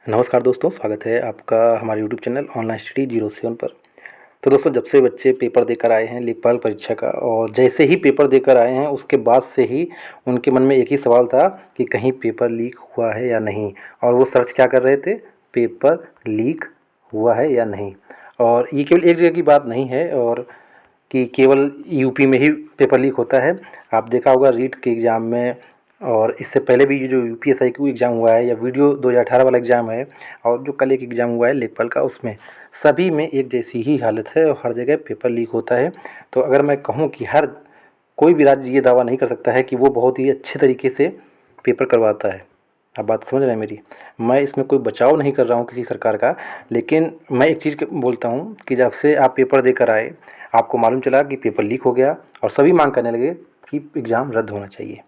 नमस्कार दोस्तों, स्वागत है आपका हमारे यूट्यूब चैनल ऑनलाइन स्टडी 07 पर। तो दोस्तों, जब से बच्चे पेपर देकर आए हैं लेखपाल परीक्षा का, और जैसे ही पेपर देकर आए हैं उसके बाद से ही उनके मन में एक ही सवाल था कि कहीं पेपर लीक हुआ है या नहीं। और वो सर्च क्या कर रहे थे, पेपर लीक हुआ है या नहीं। और ये केवल एक जगह की बात नहीं है और कि केवल यूपी में ही पेपर लीक होता है। आप देखा होगा रीट के एग्ज़ाम में, और इससे पहले भी ये जो यूपीएसआई का एग्ज़ाम हुआ है या वीडियो 2018 वाला एग्ज़ाम है, और जो कल एक एग्ज़ाम हुआ है लेखपाल का, उसमें सभी में एक जैसी ही हालत है और हर जगह पेपर लीक होता है। तो अगर मैं कहूँ कि हर कोई भी राज्य ये दावा नहीं कर सकता है कि वो बहुत ही अच्छे तरीके से पेपर करवाता है। आप बात समझ रहे हैं मेरी। मैं इसमें कोई बचाव नहीं कर रहा हूँ किसी सरकार का, लेकिन मैं एक चीज़ बोलता हूँ कि जब से आप पेपर देकर आए, आपको मालूम चला कि पेपर लीक हो गया और सभी मांग करने लगे कि एग्ज़ाम रद्द होना चाहिए।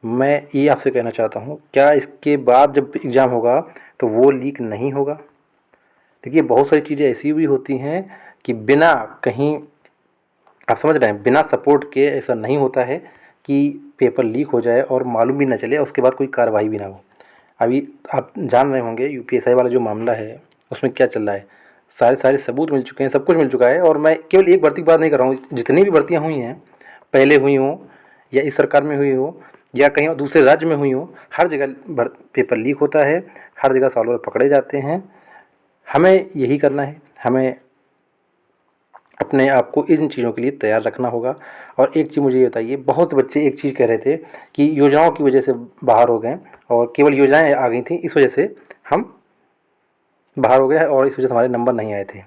मैं ये आपसे कहना चाहता हूँ, क्या इसके बाद जब एग्ज़ाम होगा तो वो लीक नहीं होगा? देखिए, बहुत सारी चीज़ें ऐसी भी होती हैं कि बिना कहीं, आप समझ रहे हैं, बिना सपोर्ट के ऐसा नहीं होता है कि पेपर लीक हो जाए और मालूम भी ना चले और उसके बाद कोई कार्रवाई भी ना हो। अभी आप जान रहे होंगे यूपीएसआई वाला जो मामला है उसमें क्या चल रहा है। सारे सारे सबूत मिल चुके हैं, सब कुछ मिल चुका है। और मैं केवल एक भर्ती की बात नहीं कर रहा हूँ, जितनी भी भर्तियाँ हुई हैं, पहले हुई हों या इस सरकार में हुई हो या कहीं और दूसरे राज्य में हुई हो, हर जगह पेपर लीक होता है, हर जगह सॉल्वर पकड़े जाते हैं। हमें यही करना है, हमें अपने आप को इन चीज़ों के लिए तैयार रखना होगा। और एक चीज़ मुझे ये बताइए, बहुत से बच्चे एक चीज़ कह रहे थे कि योजनाओं की वजह से बाहर हो गए और केवल योजनाएं आ गई थी, इस वजह से हम बाहर हो गए और इस वजह से हमारे नंबर नहीं आए थे।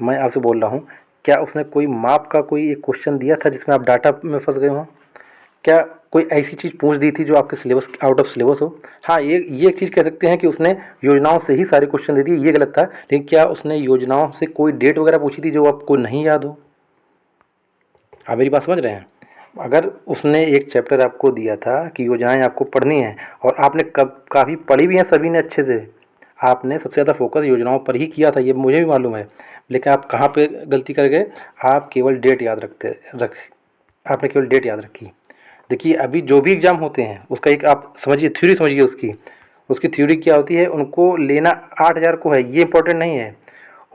मैं आपसे बोल रहा हूँ, क्या उसने कोई माप का कोई एक क्वेश्चन दिया था जिसमें आप डाटा में फंस गए हों? क्या कोई ऐसी चीज़ पूछ दी थी जो आपके सिलेबस आउट ऑफ सिलेबस हो? हाँ, ये एक चीज़ कह सकते हैं कि उसने योजनाओं से ही सारे क्वेश्चन दे दिए, ये गलत था। लेकिन क्या उसने योजनाओं से कोई डेट वगैरह पूछी थी जो आपको नहीं याद हो? आप मेरी बात समझ रहे हैं? अगर उसने एक चैप्टर आपको दिया था कि योजनाएं आपको पढ़नी है और आपने कब काफ़ी पढ़ी भी हैं सभी ने अच्छे से, आपने सबसे ज़्यादा फोकस योजनाओं पर ही किया था, ये मुझे भी मालूम है। लेकिन आप कहाँ पे गलती कर गए? आप केवल डेट याद आपने केवल डेट याद रखी। देखिए, अभी जो भी एग्ज़ाम होते हैं उसका एक आप समझिए, थ्योरी समझिए उसकी। उसकी थ्योरी क्या होती है, उनको लेना 8,000 को है, ये इंपॉर्टेंट नहीं है।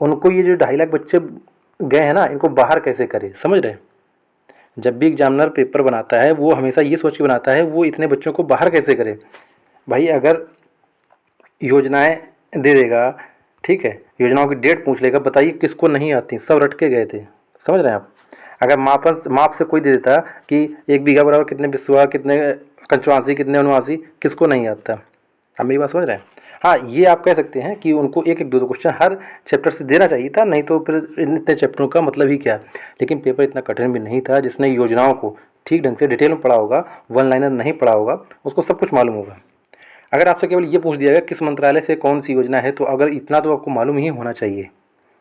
उनको ये जो 2.5 लाख बच्चे गए हैं ना, इनको बाहर कैसे करें, समझ रहे हैं? जब भी एग्जामिनर पेपर बनाता है वो हमेशा ये सोच के बनाता है वो इतने बच्चों को बाहर कैसे करे। भाई, अगर योजनाएं दे देगा, ठीक है, योजनाओं की डेट पूछ लेगा, बताइए किसको नहीं आती, सब रट के गए थे। समझ रहे हैं आप? अगर माप से कोई दे देता कि 1 बीघा बराबर कितने बिस्वा, कितने कंचवासी, कितने अनुवासी, किसको नहीं आता? आप मेरी बात समझ रहे हैं? हाँ, ये आप कह सकते हैं कि उनको एक एक दो दो क्वेश्चन हर चैप्टर से देना चाहिए था, नहीं तो फिर इन इतने चैप्टरों का मतलब ही क्या। लेकिन पेपर इतना कठिन भी नहीं था, जिसने योजनाओं को ठीक ढंग से डिटेल में पढ़ा होगा, वन लाइनर नहीं पढ़ा होगा, उसको सब कुछ मालूम होगा। अगर आपसे केवल ये पूछ दिया गया किस मंत्रालय से कौन सी योजना है, तो अगर इतना तो आपको मालूम ही होना चाहिए।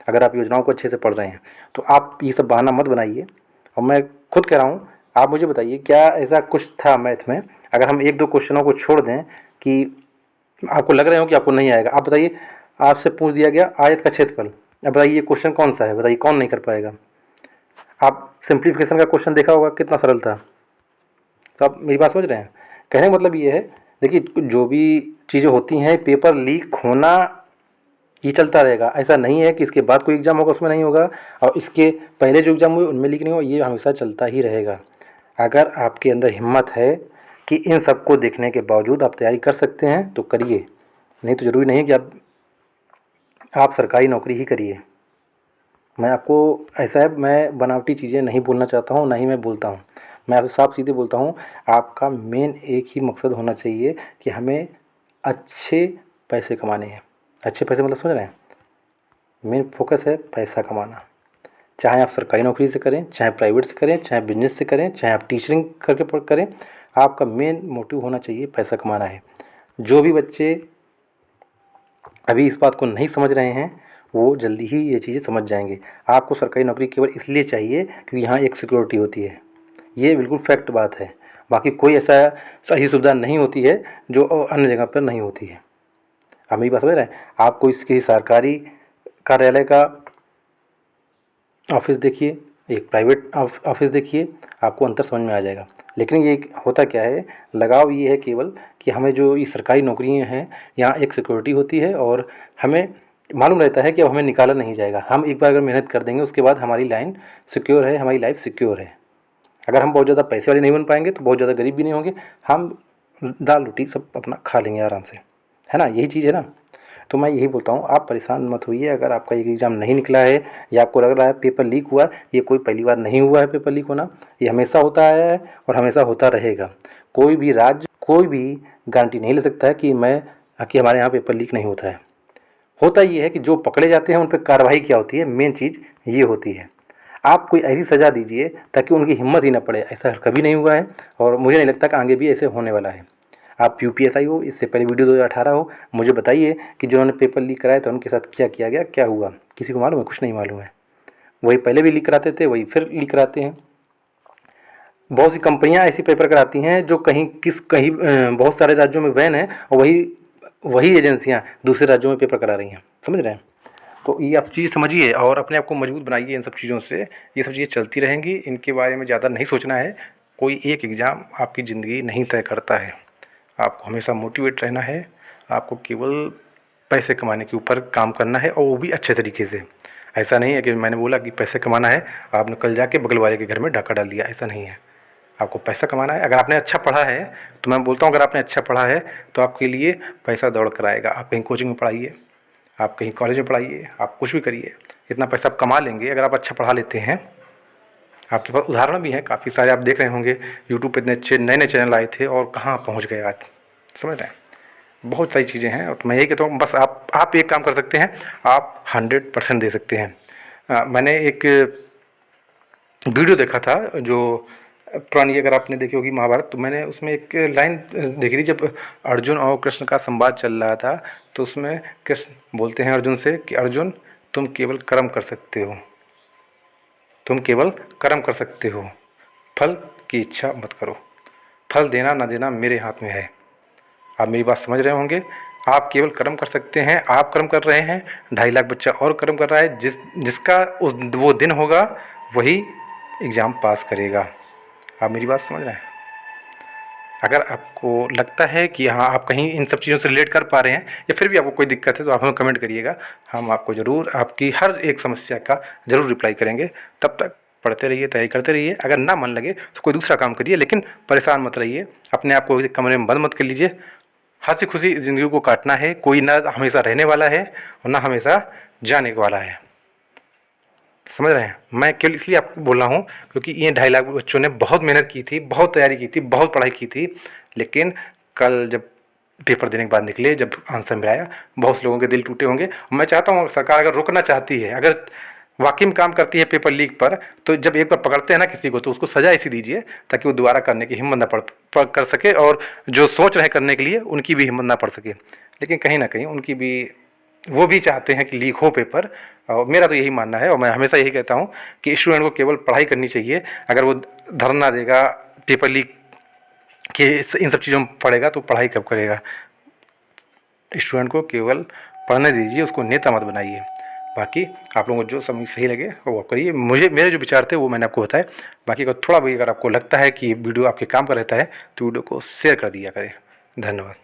अगर आप योजनाओं को अच्छे से पढ़ रहे हैं तो आप ये सब बहाना मत बनाइए। और मैं खुद कह रहा हूँ, आप मुझे बताइए क्या ऐसा कुछ था मैथ में, अगर हम एक दो क्वेश्चनों को छोड़ दें कि आपको लग रहे हो कि आपको नहीं आएगा, आप बताइए। आपसे पूछ दिया गया आयत का क्षेत्रफल, अब बताइए ये क्वेश्चन कौन सा है, बताइए कौन नहीं कर पाएगा? आप सिंप्लीफिकेशन का क्वेश्चन देखा होगा, कितना सरल था। तो आप मेरी बात समझ रहे हैं? कहने का मतलब ये है, देखिए, जो भी चीज़ें होती हैं, पेपर लीक होना ये चलता रहेगा। ऐसा नहीं है कि इसके बाद कोई एग्ज़ाम होगा उसमें नहीं होगा, और इसके पहले जो एग्ज़ाम हुए उनमें लीक नहीं होगा, ये हमेशा चलता ही रहेगा। अगर आपके अंदर हिम्मत है कि इन सबको देखने के बावजूद आप तैयारी कर सकते हैं तो करिए, नहीं तो ज़रूरी नहीं है कि आप सरकारी नौकरी ही करिए। मैं आपको, ऐसा है, मैं बनावटी चीज़ें नहीं बोलना चाहता हूँ, ना ही मैं बोलता हूँ। मैं आपसे साफ सीधे बोलता हूँ, आपका मेन एक ही मकसद होना चाहिए कि हमें अच्छे पैसे कमाने हैं। अच्छे पैसे मतलब समझ रहे हैं? मेन फोकस है पैसा कमाना। चाहे आप सरकारी नौकरी से करें, चाहे प्राइवेट से करें, चाहे बिजनेस से करें, चाहे आप टीचिंग करके करें, आपका मेन मोटिव होना चाहिए पैसा कमाना है। जो भी बच्चे अभी इस बात को नहीं समझ रहे हैं वो जल्दी ही ये चीज़ें समझ जाएंगे। आपको सरकारी नौकरी केवल इसलिए चाहिए क्योंकि यहाँ एक सिक्योरिटी होती है, ये बिल्कुल फैक्ट बात है। बाकी कोई ऐसा सही सुविधा नहीं होती है जो अन्य जगह पर नहीं होती है। आप मेरी बात समझ रहे हैं? आप कोई किसी सरकारी कार्यालय का ऑफिस देखिए, एक प्राइवेट ऑफिस देखिए, आपको अंतर समझ में आ जाएगा। लेकिन ये होता क्या है, लगाव ये है केवल कि हमें जो ये सरकारी नौकरियाँ हैं यहाँ एक सिक्योरिटी होती है और हमें मालूम रहता है कि अब हमें निकाला नहीं जाएगा। हम एक बार अगर मेहनत कर देंगे उसके बाद हमारी लाइन सिक्योर है, हमारी लाइफ सिक्योर है। अगर हम बहुत ज़्यादा पैसे वाले नहीं बन पाएंगे तो बहुत ज़्यादा गरीब भी नहीं होंगे, हम दाल रोटी सब अपना खा लेंगे आराम से, है ना, यही चीज़ है ना। तो मैं यही बोलता हूँ, आप परेशान मत होइए अगर आपका एक एग्ज़ाम नहीं निकला है या आपको लग रहा है पेपर लीक हुआ, ये कोई पहली बार नहीं हुआ है पेपर लीक होना, ये हमेशा होता है और हमेशा होता रहेगा। कोई भी राज्य कोई भी गारंटी नहीं ले सकता है कि हमारे यहाँ पेपर लीक नहीं होता है। होता ये है कि जो पकड़े जाते हैं उन पर कार्रवाई क्या होती है, मेन चीज़ ये होती है। आप कोई ऐसी सज़ा दीजिए ताकि उनकी हिम्मत ही ना पड़े। ऐसा कभी नहीं हुआ है और मुझे नहीं लगता कि आगे भी ऐसे होने वाला है। आप यूपीएसआई हो, इससे पहले वीडियो 2018 हो, मुझे बताइए कि जिन्होंने पेपर लीक कराया था उनके साथ क्या किया गया, क्या हुआ? किसी को मालूम है? कुछ नहीं मालूम है। वही पहले भी लीक कराते थे, वही फिर लीक कराते हैं। बहुत सी कंपनियां ऐसी पेपर कराती हैं जो कहीं बहुत सारे राज्यों में बैन है और वही एजेंसियां दूसरे राज्यों में पेपर करा रही हैं। समझ रहे हैं? तो ये आप चीज़ समझिए और अपने आप को मजबूत बनाइए इन सब चीज़ों से। ये सब चीज़ें चलती रहेंगी, इनके बारे में ज़्यादा नहीं सोचना है। कोई एक एग्ज़ाम आपकी ज़िंदगी नहीं तय करता है। आपको हमेशा मोटिवेट रहना है। आपको केवल पैसे कमाने के ऊपर काम करना है और वो भी अच्छे तरीके से। ऐसा नहीं है कि मैंने बोला कि पैसे कमाना है, आपने कल जाके बगल वाले के घर में डाका डाल दिया, ऐसा नहीं है। आपको पैसा कमाना है। अगर आपने अच्छा पढ़ा है तो मैं बोलता हूँ, अगर आपने अच्छा पढ़ा है तो आपके लिए पैसा दौड़ कर आएगा। आप कहीं कोचिंग में पढ़ाइए, आप कहीं कॉलेज में पढ़ाइए, आप कुछ भी करिए, इतना पैसा आप कमा लेंगे अगर आप अच्छा पढ़ा लेते हैं। आपके पास उदाहरण भी हैं काफ़ी सारे, आप देख रहे होंगे यूट्यूब पे इतने अच्छे नए नए चैनल आए थे और कहाँ पहुँच गए आज। समझ रहे हैं? बहुत सारी चीज़ें हैं। और तो मैं यही कहता हूँ, बस आप एक काम कर सकते हैं, आप 100% दे सकते हैं। मैंने एक वीडियो देखा था जो पुरानी, अगर आपने देखी होगी महाभारत, तो मैंने उसमें एक लाइन देखी थी। जब अर्जुन और कृष्ण का संवाद चल रहा था तो उसमें कृष्ण बोलते हैं अर्जुन से कि अर्जुन, तुम केवल कर्म कर सकते हो, तुम केवल कर्म कर सकते हो, फल की इच्छा मत करो। फल देना ना देना मेरे हाथ में है। आप मेरी बात समझ रहे होंगे। आप केवल कर्म कर सकते हैं। आप कर्म कर रहे हैं, 2.5 लाख बच्चा और कर्म कर रहा है। जिसका वो दिन होगा वही एग्ज़ाम पास करेगा। आप मेरी बात समझ रहे हैं? अगर आपको लगता है कि हाँ आप कहीं इन सब चीज़ों से रिलेट कर पा रहे हैं या फिर भी आपको कोई दिक्कत है तो आप हमें कमेंट करिएगा। हम आपको ज़रूर आपकी हर एक समस्या का ज़रूर रिप्लाई करेंगे। तब तक पढ़ते रहिए, तैयारी करते रहिए। अगर ना मन लगे तो कोई दूसरा काम करिए, लेकिन परेशान मत रहिए। अपने आप को कमरे में बंद मत कर लीजिए। हँसी खुशी ज़िंदगी को काटना है। कोई ना हमेशा रहने वाला है और ना हमेशा जाने वाला है। समझ रहे हैं? मैं केवल इसलिए आपको बोल रहा हूँ क्योंकि ये 2.5 लाख बच्चों ने बहुत मेहनत की थी, बहुत तैयारी की थी, बहुत पढ़ाई की थी, लेकिन कल जब पेपर देने के बाद निकले, जब आंसर में आया, बहुत से लोगों के दिल टूटे होंगे। मैं चाहता हूँ सरकार अगर रुकना चाहती है, अगर वाकई में काम करती है पेपर लीक पर, तो जब एक बार पकड़ते हैं ना किसी को तो उसको सज़ा ऐसी दीजिए ताकि वो दोबारा करने की हिम्मत ना कर सके, और जो सोच रहे करने के लिए उनकी भी हिम्मत ना पड़ सके। लेकिन कहीं ना कहीं उनकी भी, वो भी चाहते हैं कि लीक हो पेपर। और मेरा तो यही मानना है और मैं हमेशा यही कहता हूँ कि स्टूडेंट को केवल पढ़ाई करनी चाहिए। अगर वो धरना देगा पेपर लीक के इन सब चीज़ों में पढ़ेगा तो पढ़ाई कब करेगा? स्टूडेंट को केवल पढ़ने दीजिए, उसको नेता मत बनाइए। बाकी आप लोगों को जो समझ सही लगे वो करिए। मेरे जो विचार थे वो मैंने आपको बताए। बाकी अगर थोड़ा भी अगर आपको लगता है कि वीडियो आपके काम का रहता है तो वीडियो को शेयर कर दिया करें। धन्यवाद।